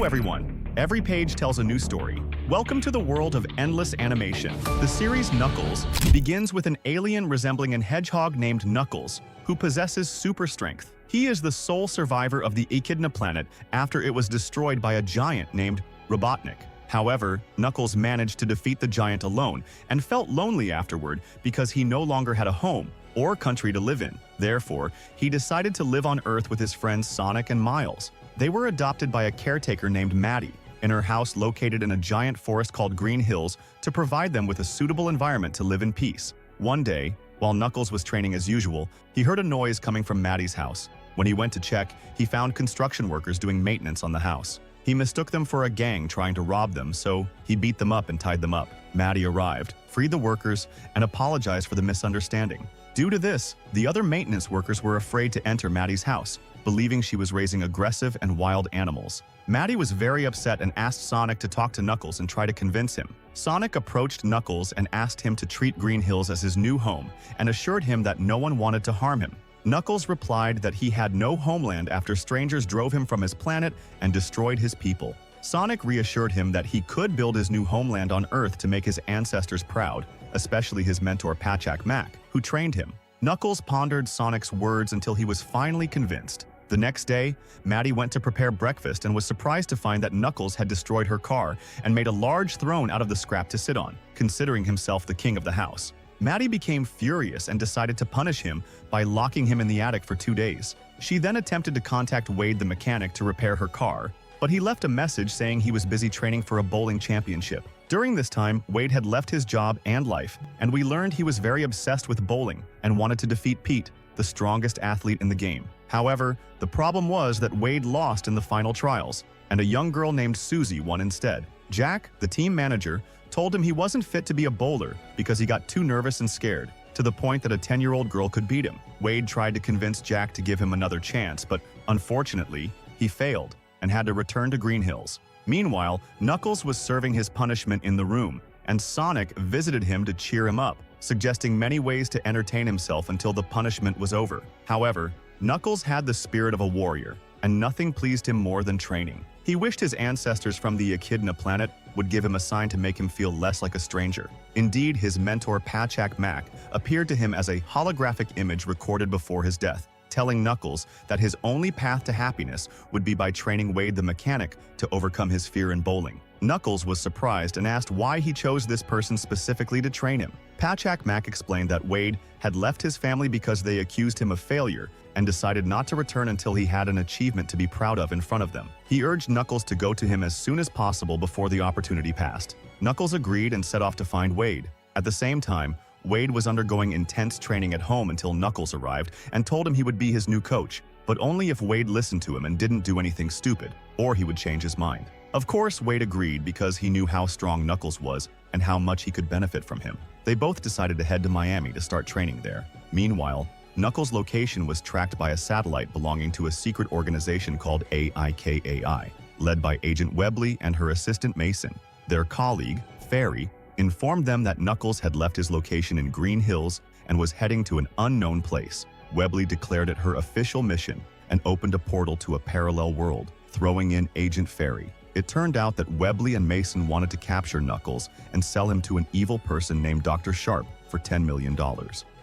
everyone! Every page tells a new story. Welcome to the world of endless animation. The series Knuckles begins with an alien resembling a hedgehog named Knuckles, who possesses super strength. He is the sole survivor of the Echidna planet after it was destroyed by a giant named Robotnik. However, Knuckles managed to defeat the giant alone and felt lonely afterward because he no longer had a home or country to live in. Therefore, he decided to live on Earth with his friends Sonic and Miles. They were adopted by a caretaker named Maddie in her house located in a giant forest called Green Hills to provide them with a suitable environment to live in peace. One day, while Knuckles was training as usual, he heard a noise coming from Maddie's house. When he went to check, he found construction workers doing maintenance on the house. He mistook them for a gang trying to rob them, so he beat them up and tied them up. Maddie arrived, freed the workers, and apologized for the misunderstanding. Due to this, the other maintenance workers were afraid to enter Maddie's house, believing she was raising aggressive and wild animals. Maddie was very upset and asked Sonic to talk to Knuckles and try to convince him. Sonic approached Knuckles and asked him to treat Green Hills as his new home and assured him that no one wanted to harm him. Knuckles replied that he had no homeland after strangers drove him from his planet and destroyed his people. Sonic reassured him that he could build his new homeland on Earth to make his ancestors proud, especially his mentor Pachak Mac, who trained him. Knuckles pondered Sonic's words until he was finally convinced. The next day, Maddie went to prepare breakfast and was surprised to find that Knuckles had destroyed her car and made a large throne out of the scrap to sit on, considering himself the king of the house. Maddie became furious and decided to punish him by locking him in the attic for 2 days. She then attempted to contact Wade the mechanic to repair her car, but he left a message saying he was busy training for a bowling championship. During this time, Wade had left his job and life, and we learned he was very obsessed with bowling and wanted to defeat Pete, the strongest athlete in the game. However, the problem was that Wade lost in the final trials, and a young girl named Susie won instead. Jack, the team manager, told him he wasn't fit to be a bowler because he got too nervous and scared, to the point that a 10-year-old girl could beat him. Wade tried to convince Jack to give him another chance, but unfortunately, he failed and had to return to Green Hills. Meanwhile, Knuckles was serving his punishment in the room, and Sonic visited him to cheer him up, suggesting many ways to entertain himself until the punishment was over. However, Knuckles had the spirit of a warrior, and nothing pleased him more than training. He wished his ancestors from the Echidna planet would give him a sign to make him feel less like a stranger. Indeed, his mentor Pachak Mac appeared to him as a holographic image recorded before his death, telling Knuckles that his only path to happiness would be by training Wade the mechanic to overcome his fear in bowling. Knuckles was surprised and asked why he chose this person specifically to train him. Pachak Mac explained that Wade had left his family because they accused him of failure and decided not to return until he had an achievement to be proud of in front of them. He urged Knuckles to go to him as soon as possible before the opportunity passed. Knuckles agreed and set off to find Wade. At the same time, Wade was undergoing intense training at home until Knuckles arrived and told him he would be his new coach, but only if Wade listened to him and didn't do anything stupid, or he would change his mind. Of course, Wade agreed because he knew how strong Knuckles was and how much he could benefit from him. They both decided to head to Miami to start training there. Meanwhile, Knuckles' location was tracked by a satellite belonging to a secret organization called AIKAI, led by Agent Webley and her assistant Mason. Their colleague, Fairy, informed them that Knuckles had left his location in Green Hills and was heading to an unknown place. Webley declared it her official mission and opened a portal to a parallel world, throwing in Agent Fairy. It turned out that Webley and Mason wanted to capture Knuckles and sell him to an evil person named Dr. Sharp for $10 million.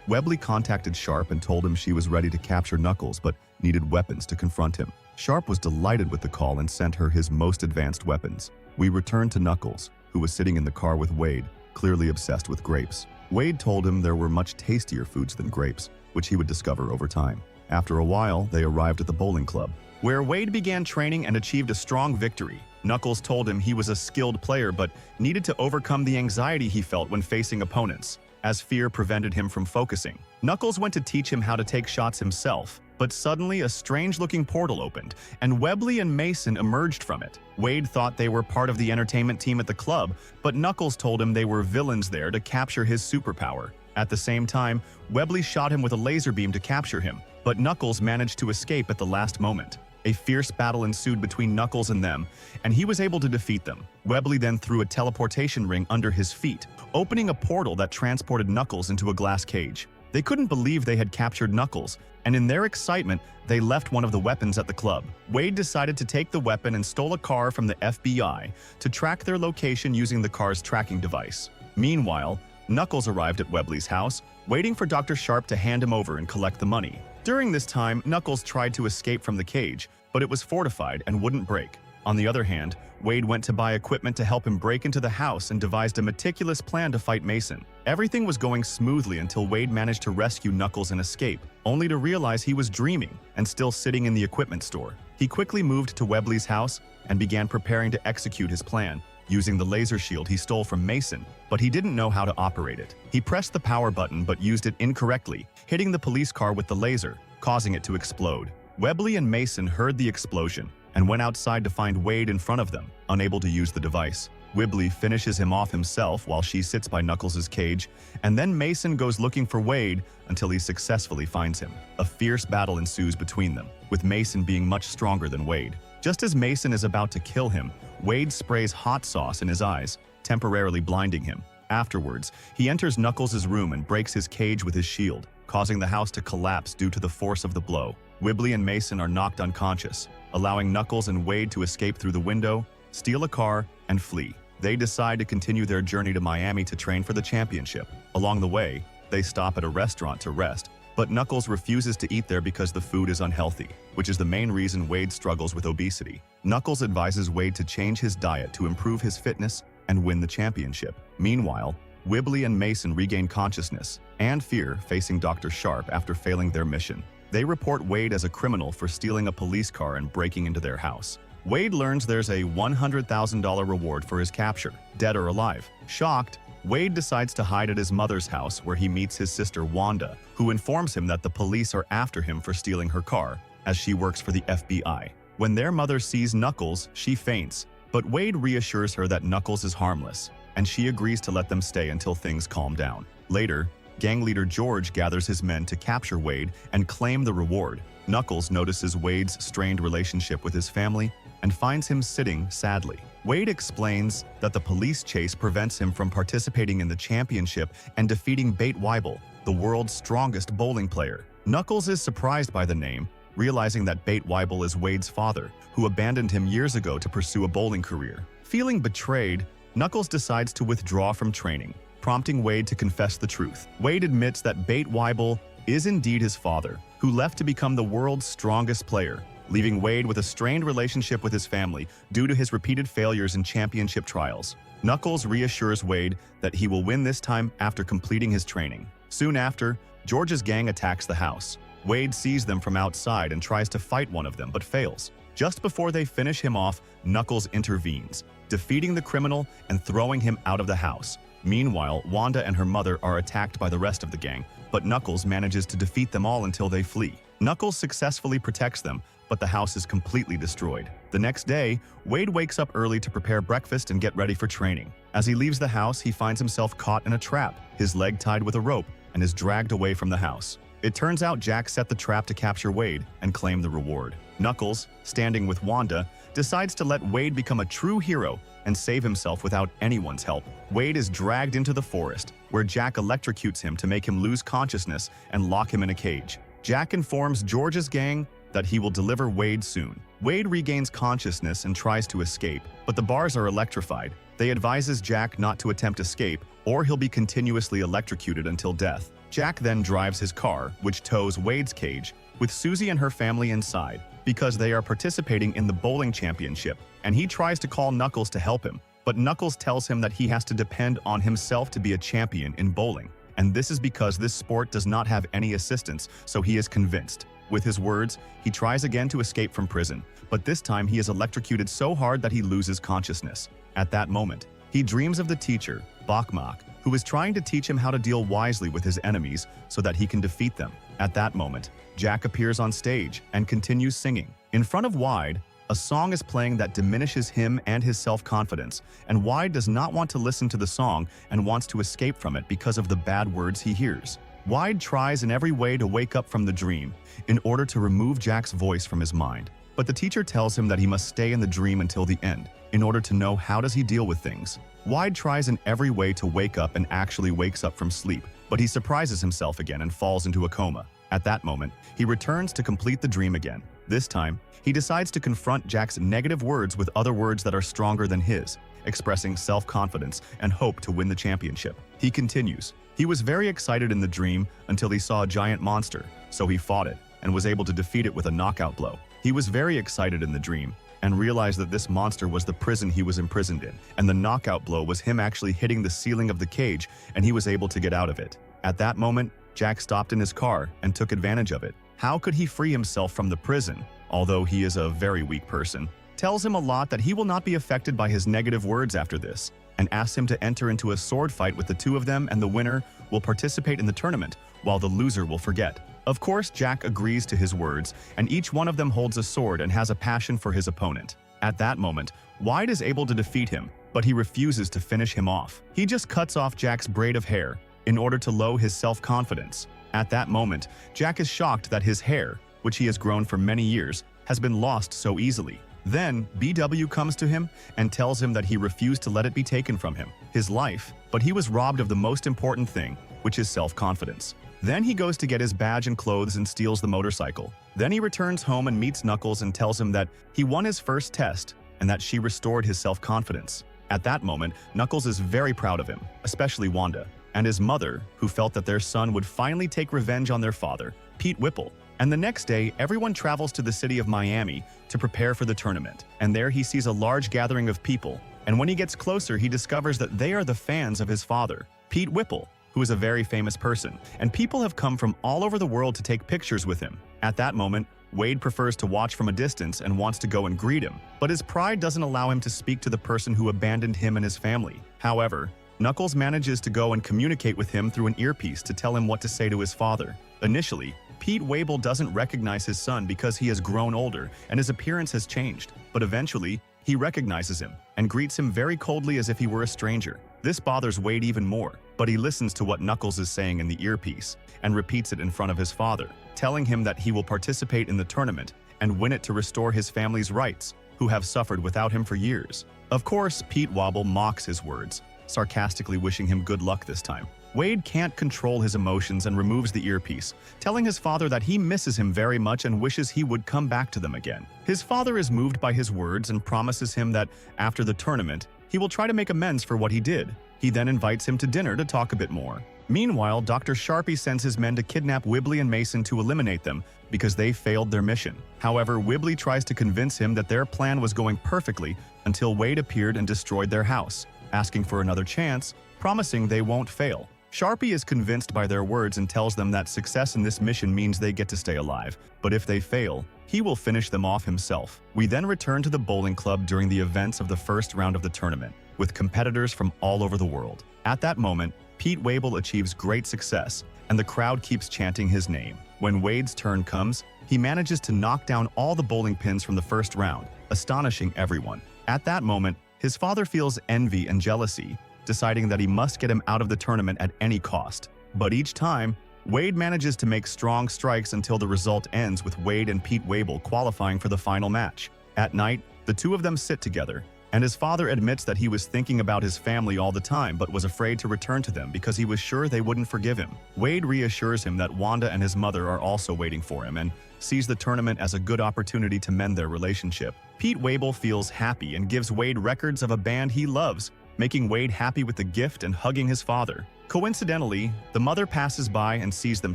Webley contacted Sharp and told him she was ready to capture Knuckles but needed weapons to confront him. Sharp was delighted with the call and sent her his most advanced weapons. We returned to Knuckles, who was sitting in the car with Wade, clearly obsessed with grapes. Wade told him there were much tastier foods than grapes, which he would discover over time. After a while, they arrived at the bowling club, where Wade began training and achieved a strong victory. Knuckles told him he was a skilled player but needed to overcome the anxiety he felt when facing opponents, as fear prevented him from focusing. Knuckles went to teach him how to take shots himself, but suddenly a strange-looking portal opened, and Webley and Mason emerged from it. Wade thought they were part of the entertainment team at the club, but Knuckles told him they were villains there to capture his superpower. At the same time, Webley shot him with a laser beam to capture him, but Knuckles managed to escape at the last moment. A fierce battle ensued between Knuckles and them, and he was able to defeat them. Webley then threw a teleportation ring under his feet, opening a portal that transported Knuckles into a glass cage. They couldn't believe they had captured Knuckles, and in their excitement, they left one of the weapons at the club. Wade decided to take the weapon and stole a car from the FBI to track their location using the car's tracking device. Meanwhile, Knuckles arrived at Webley's house, waiting for Dr. Sharp to hand him over and collect the money. During this time, Knuckles tried to escape from the cage, but it was fortified and wouldn't break. On the other hand, Wade went to buy equipment to help him break into the house and devised a meticulous plan to fight Mason. Everything was going smoothly until Wade managed to rescue Knuckles and escape, only to realize he was dreaming and still sitting in the equipment store. He quickly moved to Webley's house and began preparing to execute his plan, using the laser shield he stole from Mason, but he didn't know how to operate it. He pressed the power button but used it incorrectly, hitting the police car with the laser, causing it to explode. Webley and Mason heard the explosion and went outside to find Wade in front of them, unable to use the device. Webley finishes him off himself while she sits by Knuckles' cage, and then Mason goes looking for Wade until he successfully finds him. A fierce battle ensues between them, with Mason being much stronger than Wade. Just as Mason is about to kill him, Wade sprays hot sauce in his eyes, temporarily blinding him. Afterwards, he enters Knuckles' room and breaks his cage with his shield, causing the house to collapse due to the force of the blow. Webley and Mason are knocked unconscious, allowing Knuckles and Wade to escape through the window, steal a car, and flee. They decide to continue their journey to Miami to train for the championship. Along the way, they stop at a restaurant to rest, but Knuckles refuses to eat there because the food is unhealthy, which is the main reason Wade struggles with obesity. Knuckles advises Wade to change his diet to improve his fitness and win the championship. Meanwhile, Webley and Mason regain consciousness and fear facing Dr. Sharp after failing their mission. They report Wade as a criminal for stealing a police car and breaking into their house. Wade learns there's a $100,000 reward for his capture, dead or alive. Shocked, Wade decides to hide at his mother's house where he meets his sister Wanda, who informs him that the police are after him for stealing her car, as she works for the FBI. When their mother sees Knuckles, she faints, but Wade reassures her that Knuckles is harmless, and she agrees to let them stay until things calm down. Later, gang leader George gathers his men to capture Wade and claim the reward. Knuckles notices Wade's strained relationship with his family and finds him sitting sadly. Wade explains that the police chase prevents him from participating in the championship and defeating Bate Weibel, the world's strongest bowling player. Knuckles is surprised by the name, realizing that Bate Weibel is Wade's father, who abandoned him years ago to pursue a bowling career. Feeling betrayed, Knuckles decides to withdraw from training, prompting Wade to confess the truth. Wade admits that Bate Weibel is indeed his father, who left to become the world's strongest player, leaving Wade with a strained relationship with his family due to his repeated failures in championship trials. Knuckles reassures Wade that he will win this time after completing his training. Soon after, George's gang attacks the house. Wade sees them from outside and tries to fight one of them, but fails. Just before they finish him off, Knuckles intervenes, defeating the criminal and throwing him out of the house. Meanwhile, Wanda and her mother are attacked by the rest of the gang, but Knuckles manages to defeat them all until they flee. Knuckles successfully protects them, but the house is completely destroyed. The next day, Wade wakes up early to prepare breakfast and get ready for training. As he leaves the house, he finds himself caught in a trap, his leg tied with a rope, and is dragged away from the house. It turns out Jack set the trap to capture Wade and claim the reward. Knuckles, standing with Wanda, decides to let Wade become a true hero and save himself without anyone's help. Wade is dragged into the forest, where Jack electrocutes him to make him lose consciousness and lock him in a cage. Jack informs George's gang that he will deliver Wade soon. Wade regains consciousness and tries to escape, but the bars are electrified. They advises Jack not to attempt escape, or he'll be continuously electrocuted until death. Jack then drives his car, which tows Wade's cage, with Susie and her family inside, because they are participating in the bowling championship, and he tries to call Knuckles to help him, but Knuckles tells him that he has to depend on himself to be a champion in bowling, and this is because this sport does not have any assistance, so he is convinced. With his words, he tries again to escape from prison, but this time he is electrocuted so hard that he loses consciousness. At that moment, he dreams of the teacher, Bakmak, who is trying to teach him how to deal wisely with his enemies so that he can defeat them. At that moment, Jack appears on stage and continues singing. In front of Wade, a song is playing that diminishes him and his self-confidence, and Wade does not want to listen to the song and wants to escape from it because of the bad words he hears. Wade tries in every way to wake up from the dream in order to remove Jack's voice from his mind, but the teacher tells him that he must stay in the dream until the end in order to know how does he deal with things. Wade tries in every way to wake up and actually wakes up from sleep, but he surprises himself again and falls into a coma. At that moment, he returns to complete the dream again. This time, he decides to confront Jack's negative words with other words that are stronger than his, expressing self-confidence and hope to win the championship. He continues, "He was very excited in the dream until he saw a giant monster, so he fought it and was able to defeat it with a knockout blow. He was very excited in the dream and realized that this monster was the prison he was imprisoned in, and the knockout blow was him actually hitting the ceiling of the cage, and he was able to get out of it. At that moment, Jack stopped in his car and took advantage of it. How could he free himself from the prison? Although he is a very weak person, tells him a lot that he will not be affected by his negative words after this, and asks him to enter into a sword fight with the two of them, and the winner will participate in the tournament, while the loser will forget. Of course, Jack agrees to his words, and each one of them holds a sword and has a passion for his opponent. At that moment, Wade is able to defeat him, but he refuses to finish him off. He just cuts off Jack's braid of hair in order to lower his self-confidence. At that moment, Jack is shocked that his hair, which he has grown for many years, has been lost so easily. Then, BW comes to him and tells him that he refused to let it be taken from him, his life, but he was robbed of the most important thing, which is self-confidence. Then he goes to get his badge and clothes and steals the motorcycle. Then he returns home and meets Knuckles and tells him that he won his first test and that she restored his self-confidence. At that moment, Knuckles is very proud of him, especially Wanda, and his mother, who felt that their son would finally take revenge on their father, Pete Whipple. And the next day, everyone travels to the city of Miami to prepare for the tournament, and there he sees a large gathering of people, and when he gets closer, he discovers that they are the fans of his father, Pete Whipple, who is a very famous person, and people have come from all over the world to take pictures with him. At that moment, Wade prefers to watch from a distance and wants to go and greet him, but his pride doesn't allow him to speak to the person who abandoned him and his family. However, Knuckles manages to go and communicate with him through an earpiece to tell him what to say to his father. Initially, Pete Wable doesn't recognize his son because he has grown older and his appearance has changed, but eventually, he recognizes him and greets him very coldly as if he were a stranger. This bothers Wade even more, but he listens to what Knuckles is saying in the earpiece and repeats it in front of his father, telling him that he will participate in the tournament and win it to restore his family's rights, who have suffered without him for years. Of course, Pete Wobble mocks his words, sarcastically wishing him good luck this time. Wade can't control his emotions and removes the earpiece, telling his father that he misses him very much and wishes he would come back to them again. His father is moved by his words and promises him that after the tournament, he will try to make amends for what he did. He then invites him to dinner to talk a bit more. Meanwhile, Dr. Sharpie sends his men to kidnap Wibbly and Mason to eliminate them because they failed their mission. However, Wibbly tries to convince him that their plan was going perfectly until Wade appeared and destroyed their house, asking for another chance, promising they won't fail. Sharpie is convinced by their words and tells them that success in this mission means they get to stay alive, but if they fail, he will finish them off himself. We then return to the bowling club during the events of the first round of the tournament, with competitors from all over the world. At that moment, Pete Wable achieves great success, and the crowd keeps chanting his name. When Wade's turn comes, he manages to knock down all the bowling pins from the first round, astonishing everyone. At that moment, his father feels envy and jealousy, deciding that he must get him out of the tournament at any cost. But each time, Wade manages to make strong strikes until the result ends with Wade and Pete Wable qualifying for the final match. At night, the two of them sit together, and his father admits that he was thinking about his family all the time but was afraid to return to them because he was sure they wouldn't forgive him. Wade reassures him that Wanda and his mother are also waiting for him and sees the tournament as a good opportunity to mend their relationship. Pete Wable feels happy and gives Wade records of a band he loves, making Wade happy with the gift and hugging his father. Coincidentally, the mother passes by and sees them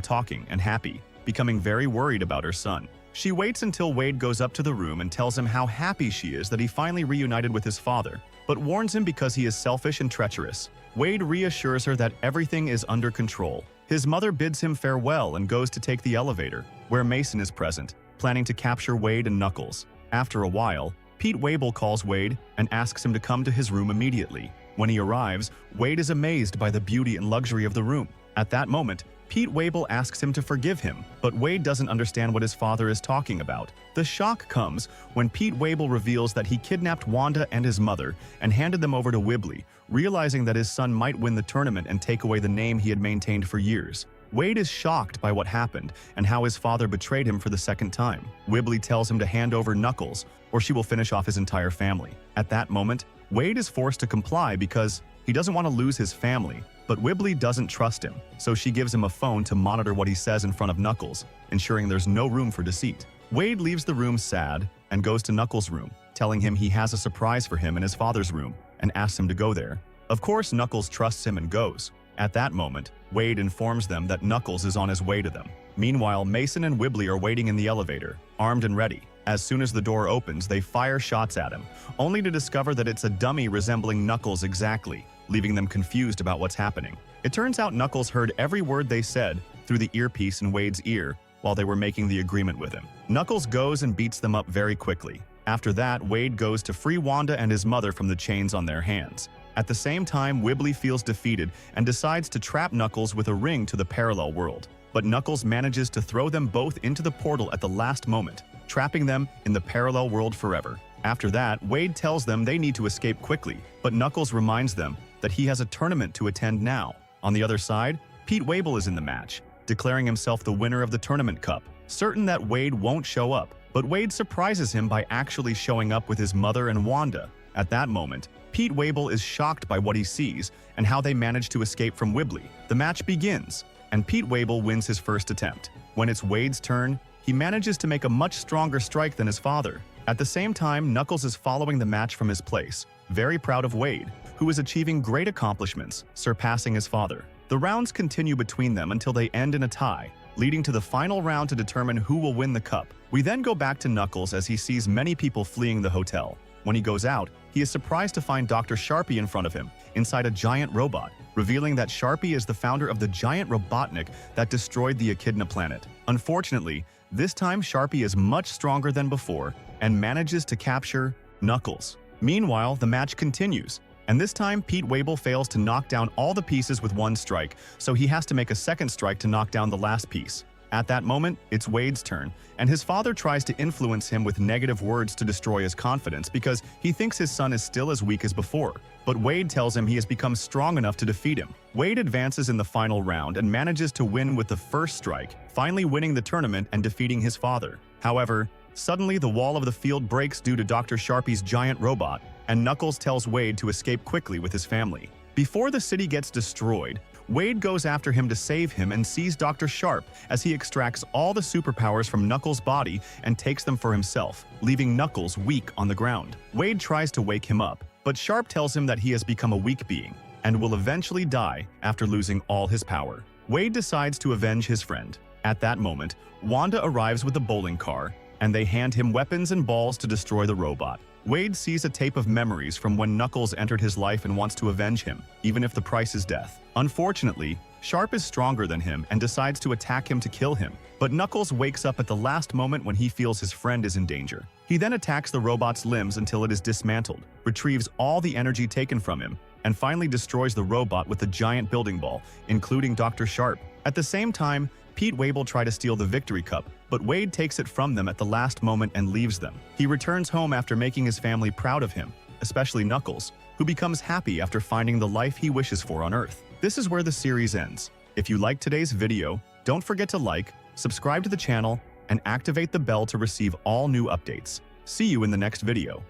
talking and happy, becoming very worried about her son. She waits until Wade goes up to the room and tells him how happy she is that he finally reunited with his father, but warns him because he is selfish and treacherous. Wade reassures her that everything is under control. His mother bids him farewell and goes to take the elevator, where Mason is present, planning to capture Wade and Knuckles. After a while, Pete Wable calls Wade and asks him to come to his room immediately. When he arrives, Wade is amazed by the beauty and luxury of the room. At that moment, Pete Wable asks him to forgive him, but Wade doesn't understand what his father is talking about. The shock comes when Pete Wable reveals that he kidnapped Wanda and his mother and handed them over to Wibbly, realizing that his son might win the tournament and take away the name he had maintained for years. Wade is shocked by what happened and how his father betrayed him for the second time. Wibbly tells him to hand over Knuckles, or she will finish off his entire family. At that moment, Wade is forced to comply because he doesn't want to lose his family, But Wibbly doesn't trust him, so she gives him a phone to monitor what he says in front of Knuckles, ensuring there's no room for deceit. Wade leaves the room sad and goes to Knuckles' room, telling him he has a surprise for him in his father's room, and asks him to go there. Of course, Knuckles trusts him and goes. At that moment, Wade informs them that Knuckles is on his way to them. Meanwhile, Mason and Wibbly are waiting in the elevator, armed and ready. As soon as the door opens, they fire shots at him, only to discover that it's a dummy resembling Knuckles exactly, leaving them confused about what's happening. It turns out Knuckles heard every word they said through the earpiece in Wade's ear while they were making the agreement with him. Knuckles goes and beats them up very quickly. After that, Wade goes to free Wanda and his mother from the chains on their hands. At the same time, Wibbly feels defeated and decides to trap Knuckles with a ring to the parallel world. But Knuckles manages to throw them both into the portal at the last moment, trapping them in the parallel world forever. After that, Wade tells them they need to escape quickly, but Knuckles reminds them that he has a tournament to attend now. On the other side, Pete Wable is in the match, declaring himself the winner of the tournament cup, certain that Wade won't show up. But Wade surprises him by actually showing up with his mother and Wanda. At that moment, Pete Wable is shocked by what he sees and how they manage to escape from Wibbly. The match begins, and Pete Wable wins his first attempt. When it's Wade's turn, he manages to make a much stronger strike than his father. At the same time, Knuckles is following the match from his place, very proud of Wade, who is achieving great accomplishments, surpassing his father. The rounds continue between them until they end in a tie, leading to the final round to determine who will win the cup. We then go back to Knuckles as he sees many people fleeing the hotel. When he goes out, he is surprised to find Dr. Sharpie in front of him, inside a giant robot, revealing that Sharpie is the founder of the giant Robotnik that destroyed the Echidna planet. Unfortunately, this time Sharpie is much stronger than before and manages to capture Knuckles. Meanwhile, the match continues, and this time Pete Wable fails to knock down all the pieces with one strike, so he has to make a second strike to knock down the last piece. At that moment, it's Wade's turn, and his father tries to influence him with negative words to destroy his confidence because he thinks his son is still as weak as before. But Wade tells him he has become strong enough to defeat him. Wade advances in the final round and manages to win with the first strike, finally winning the tournament and defeating his father. However, suddenly the wall of the field breaks due to Dr. Sharpie's giant robot, and Knuckles tells Wade to escape quickly with his family. Before the city gets destroyed, Wade goes after him to save him and sees Dr. Sharp as he extracts all the superpowers from Knuckles' body and takes them for himself, leaving Knuckles weak on the ground. Wade tries to wake him up, but Sharp tells him that he has become a weak being and will eventually die after losing all his power. Wade decides to avenge his friend. At that moment, Wanda arrives with a bowling car, and they hand him weapons and balls to destroy the robot. Wade sees a tape of memories from when Knuckles entered his life and wants to avenge him, even if the price is death. Unfortunately, Sharp is stronger than him and decides to attack him to kill him, but Knuckles wakes up at the last moment when he feels his friend is in danger. He then attacks the robot's limbs until it is dismantled, retrieves all the energy taken from him, and finally destroys the robot with a giant building ball, including Dr. Sharp. At the same time, Pete Wable tries to steal the victory cup, but Wade takes it from them at the last moment and leaves them. He returns home after making his family proud of him, especially Knuckles, who becomes happy after finding the life he wishes for on Earth. This is where the series ends. If you liked today's video, don't forget to like, subscribe to the channel, and activate the bell to receive all new updates. See you in the next video.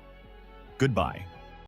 Goodbye.